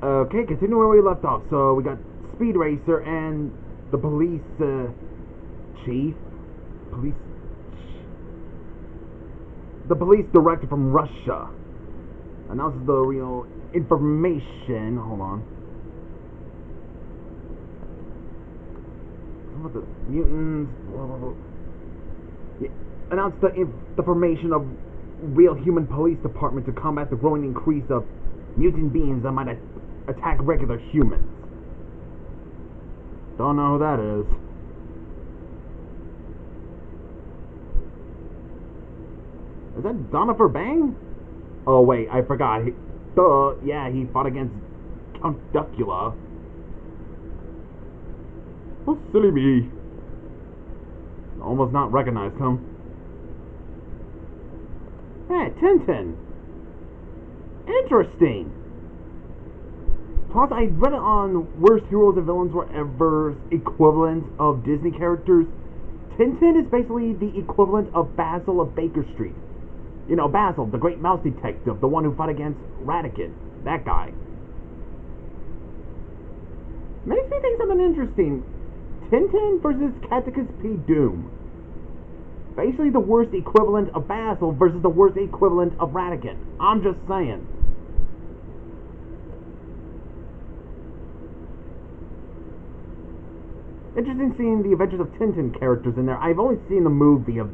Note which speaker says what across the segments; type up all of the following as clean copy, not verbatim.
Speaker 1: Okay, continue where we left off. So we got Speed Racer and the police chief, police, the police director from Russia announces the real information. Hold on. Some of the mutants. Blah, blah, blah. Yeah, announced the formation of real human police department to combat the growing increase of mutant beings that might attack regular humans. Don't know who that is. Is that Donifer Bang? Oh wait, I forgot. Yeah, he fought against Count Duckula. Oh, silly me. Almost not recognized him. Hey, Tintin. Interesting. Plus, I read it on Worst Heroes and Villains Were Ever's equivalent of Disney characters. Tintin is basically the equivalent of Basil of Baker Street. You know, Basil, the great mouse detective, the one who fought against Ratigan. That guy. Makes me think something interesting. Tintin versus Catechus P. Doom. Basically the worst equivalent of Basil versus the worst equivalent of Ratigan. I'm just saying. Interesting seeing the Adventures of Tintin characters in there. I've only seen the movie of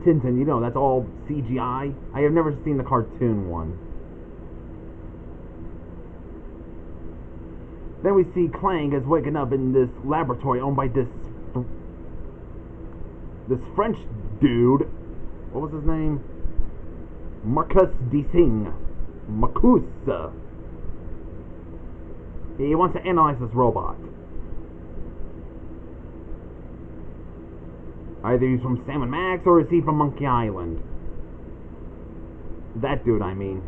Speaker 1: Tintin, you know, that's all CGI. I have never seen the cartoon one. Then we see Clang is waking up in this laboratory owned by this French dude. What was his name? Marcus Desing. Marcus. He wants to analyze this robot. Either he's from Sam & Max or is he from Monkey Island? That dude, I mean.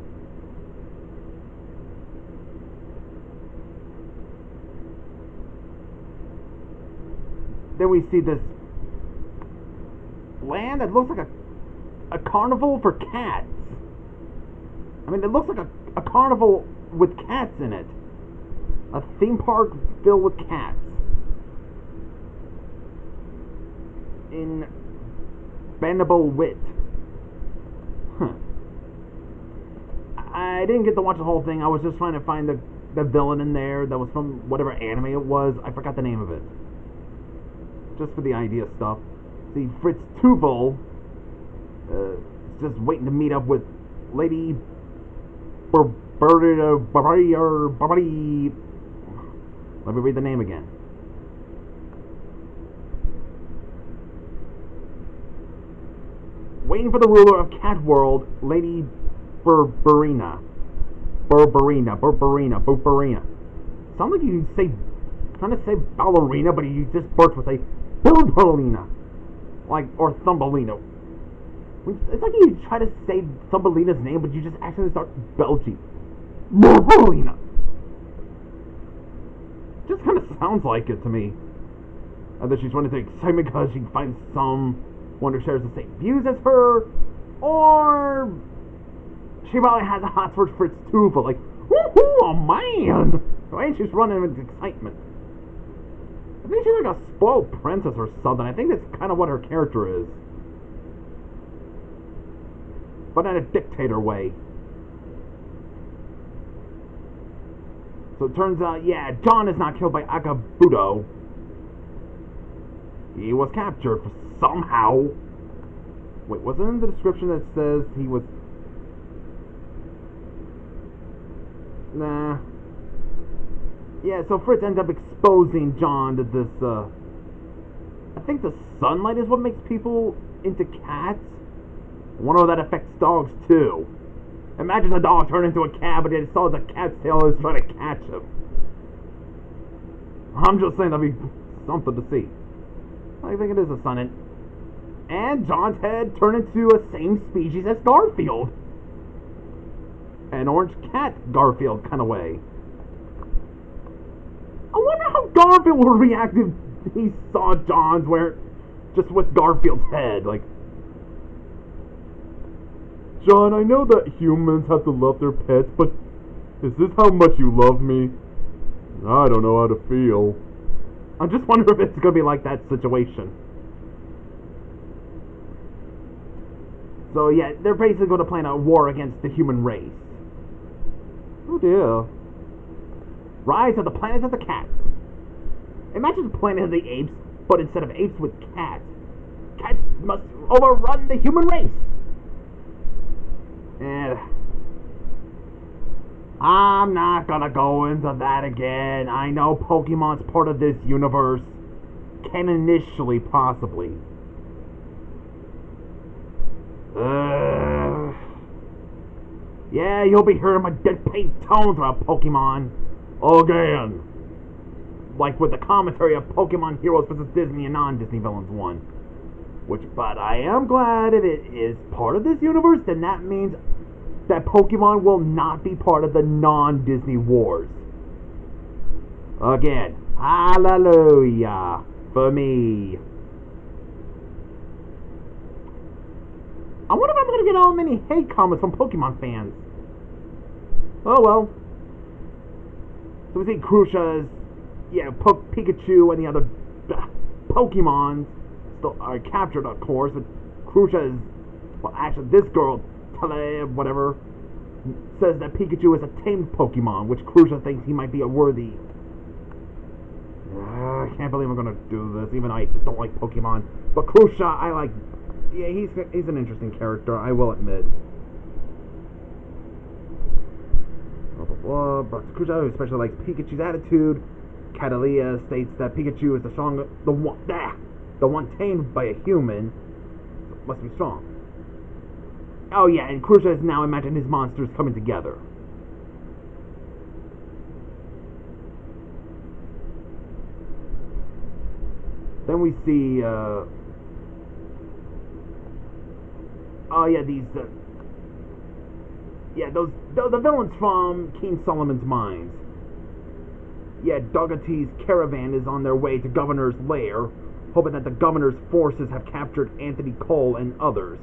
Speaker 1: Then we see this land that looks like a carnival for cats. I mean, it looks like a carnival with cats in it. A theme park filled with cats. In Bannable Wit. Huh. I didn't get to watch the whole thing. I was just trying to find the villain in there that was from whatever anime it was. I forgot the name of it. Just for the idea stuff. See, Fritz Tuval just waiting to meet up with Lady Barbari. Let me read the name again. Waiting for the ruler of Cat World, Lady Burberina. Sounds like you say, trying to say ballerina, but you just burst with a Thumbelina. Like, or Thumbelina. It's like you try to say Thumbelina's name, but you just actually start belching. Thumbelina. Just kind of sounds like it to me. Either she's running to excitement because she finds someone who shares the same views as her, or she probably has a hot for Fritz Tuval, like, woohoo, oh man! Right? She's running with excitement. I think she's like a spoiled princess or something. I think that's kind of what her character is. But in a dictator way. So it turns out, yeah, John is not killed by Akabuto. He was captured somehow. Wait, was it in the description that says he was... Nah. Yeah, so Fritz ends up exposing John to this, I think the sunlight is what makes people into cats. I wonder if that affects dogs, too. Imagine a dog turned into a cat, but it saw the cat's tail and was trying to catch him. I'm just saying that'd be something to see. I think it is a sun. And John's head turned into a same species as Garfield. An orange cat Garfield kind of way. I wonder how Garfield would react if he saw John's where just with Garfield's head. Like, John, I know that humans have to love their pets, but Is this how much you love me? I don't know how to feel. I'm just wondering if it's gonna be like that situation. So yeah, they're basically going to plan a war against the human race. Oh dear. Rise of the Planet of the Cats. Imagine the Planet of the Apes, but instead of apes with cats. Cats must overrun the human race. And I'm not gonna go into that again. I know Pokemon's part of this universe. Can initially, possibly. Yeah, you'll be hearing my dead-pain tone throughout Pokemon. Again. Like with the commentary of Pokemon Heroes vs. Disney and non-Disney Villains 1. But I am glad if it is part of this universe, then that means that Pokemon will not be part of the non-Disney wars. Again, hallelujah for me. I wonder if I'm going to get all many hate comments from Pokemon fans. Oh well. So we see Crucia's, Pikachu and the other Pokemons still are captured, of course, but Crucia is, well, actually, this girl, whatever, says that Pikachu is a tamed Pokemon, which Crucia thinks he might be a worthy. I can't believe I'm going to do this, even though I just don't like Pokemon. But Crucia, I like. Yeah, he's an interesting character, I will admit. Blah, blah, blah. But Crucia especially likes Pikachu's attitude. Catalina states that Pikachu is the one tamed by a human, so must be strong. Oh yeah, and Crucia has now imagined his monsters coming together. Then we see, the villains from King Solomon's Mines. Yeah, Dougherty's caravan is on their way to Governor's lair, hoping that the Governor's forces have captured Anthony Cole and others.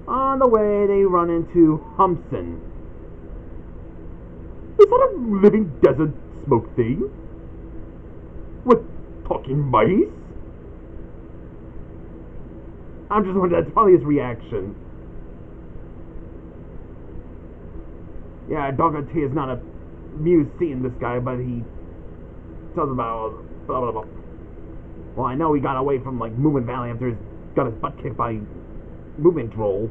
Speaker 1: On the way, they run into Humpson. Is that a living desert smoke thing? With talking mice? I'm just wondering, that's probably his reaction. Yeah, Dougherty is not amused seeing this guy, but he tells about blah blah blah. Well, I know he got away from like Movement Valley after he got his butt kicked by Movement Troll.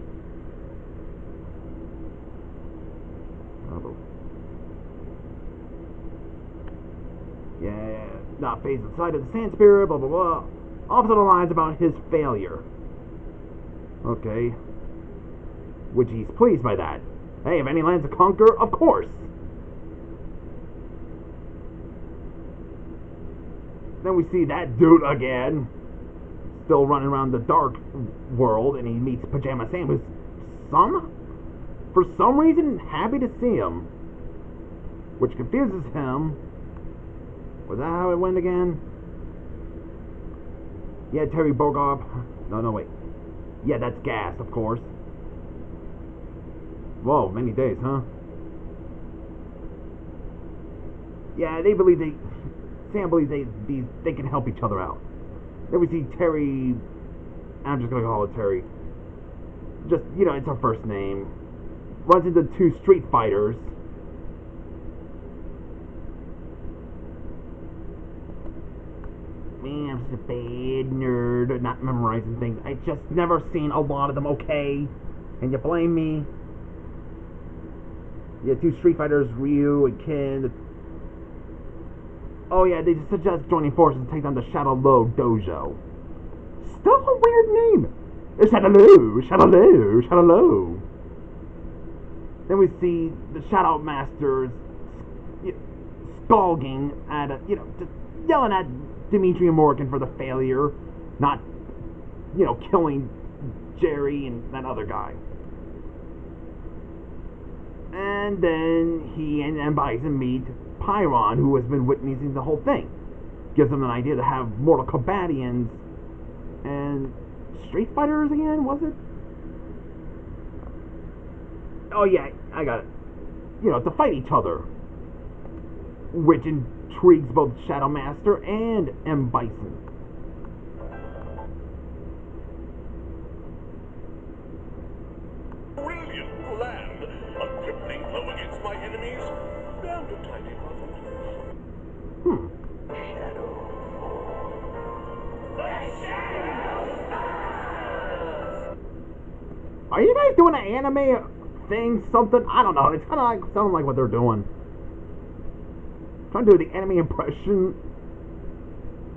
Speaker 1: Yeah, not phased inside of the Sand Spirit, blah blah blah. Also the lines about his failure. Okay. Which he's pleased by that. Hey, if any lands to conquer, of course. Then we see that dude again, still running around the dark world, and he meets Pajama Sam, who's for some reason, happy to see him, which confuses him. Was that how it went again? Yeah, Terry Bogard. No, wait. Yeah, that's Gas, of course. Whoa, many days, huh? Yeah, Sam believes they can help each other out. Then we see Terry. I'm just gonna call it Terry. Just, it's her first name. Runs into two street fighters. Man, I'm such a bad nerd at not memorizing things. I just never seen a lot of them, okay? And you blame me? Yeah, two street fighters, Ryu and Ken. Oh yeah, they just suggest joining forces to take down the Shadow Low Dojo. Still a weird name. Shadow Low. Then we see the Shadow Masters skulking at just yelling at Dimitri and Morgan for the failure, not killing Jerry and that other guy. And then he and Bison meet Pyron, who has been witnessing the whole thing. Gives them an idea to have Mortal Kombatians and Street Fighters again, was it? Oh yeah, I got it. to fight each other, which intrigues both Shadow Master and M. Bison.
Speaker 2: Brilliant plan! A crippling blow against my enemies, and a tiny muzzle.
Speaker 1: Are you guys doing an anime thing, something? I don't know. It's kind of like sounding like what they're doing. Trying to do the anime impression.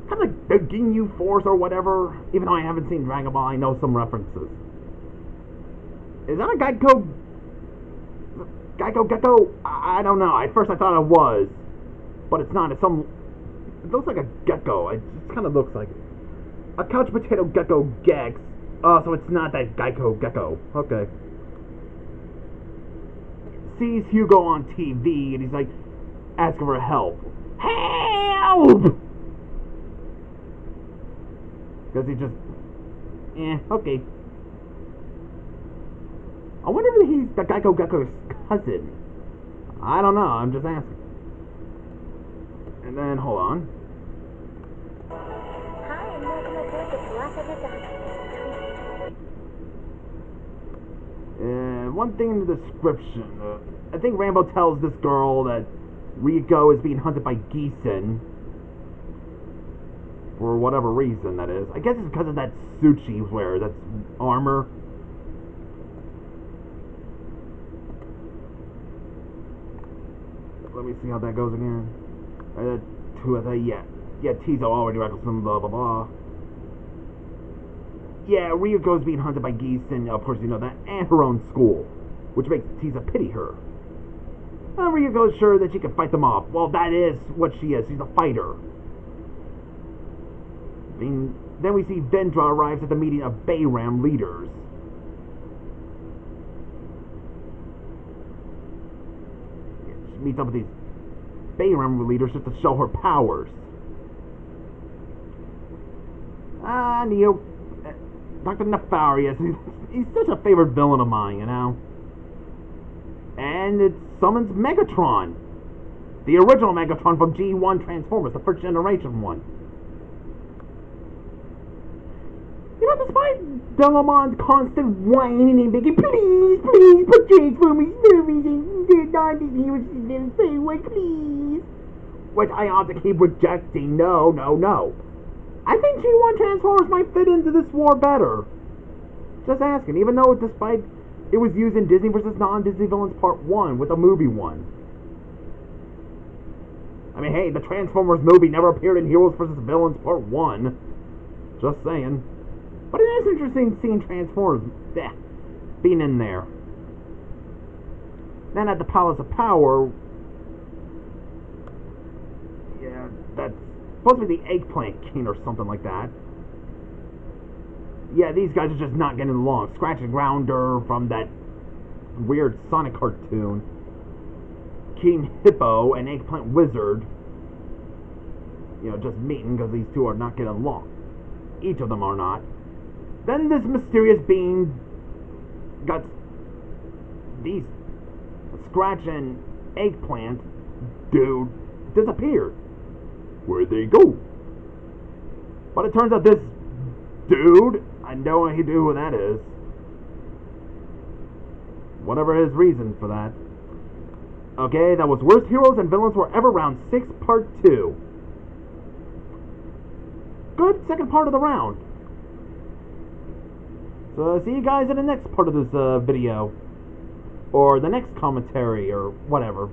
Speaker 1: Kind of like the Ginyu Force or whatever. Even though I haven't seen Dragon Ball, I know some references. Is that a Gecko? Gecko? I don't know. At first I thought it was. But it's not. It looks like a gecko. It just kind of looks like it. A couch potato gecko Gex. Oh, so it's not that Gecko. Okay. Sees Hugo on TV and he's like asking for help. Help! Because he just... okay. I wonder if he's the Gecko's cousin. I don't know, I'm just asking. And then, hold on. One thing in the description. I think Rambo tells this girl that Ryuko is being hunted by Geisen. For whatever reason, that is. I guess it's because of that suit she wears. That's armor. Let me see how that goes again. Yeah, Tizo already records some blah blah blah. Yeah, Ryuko is being hunted by Geisen, of course you know that, and her own school, which makes Tiza pity her. Ryuko is sure that she can fight them off. Well, that is what she is. She's a fighter. Then we see Vendra arrives at the meeting of Bayram leaders. She meets up with these Bayram leaders just to show her powers. Neo... Dr. Nefarious, he's such a favorite villain of mine, you know? And it summons Megatron. The original Megatron from G1 Transformers, the first generation one. You know, despite Delamon's constant whining and begging, please put Transformers movies in non-heroes in the same way, please. Which I ought to keep rejecting. No. I think G1 Transformers might fit into this war better. Just asking, even though despite it was used in Disney vs. Non-Disney Villains Part 1 with a movie one. I mean, hey, the Transformers movie never appeared in Heroes vs. Villains Part 1. Just saying. But it is interesting seeing Transformers being in there. Then at the Palace of Power, yeah, that's supposed to be the Eggplant King or something like that. Yeah, these guys are just not getting along. Scratch and Grounder from that weird Sonic cartoon. King Hippo and Eggplant Wizard. You know, just meeting because these two are not getting along. Each of them are not. Then this mysterious being got these Scratch and Eggplant dude disappeared. Where'd they go? But it turns out this dude, I know who that is. Whatever his reason for that. Okay, that was Worst Heroes and Villains Were Ever Round 6 Part 2. Good second part of the round. So see you guys in the next part of this video. Or the next commentary or whatever.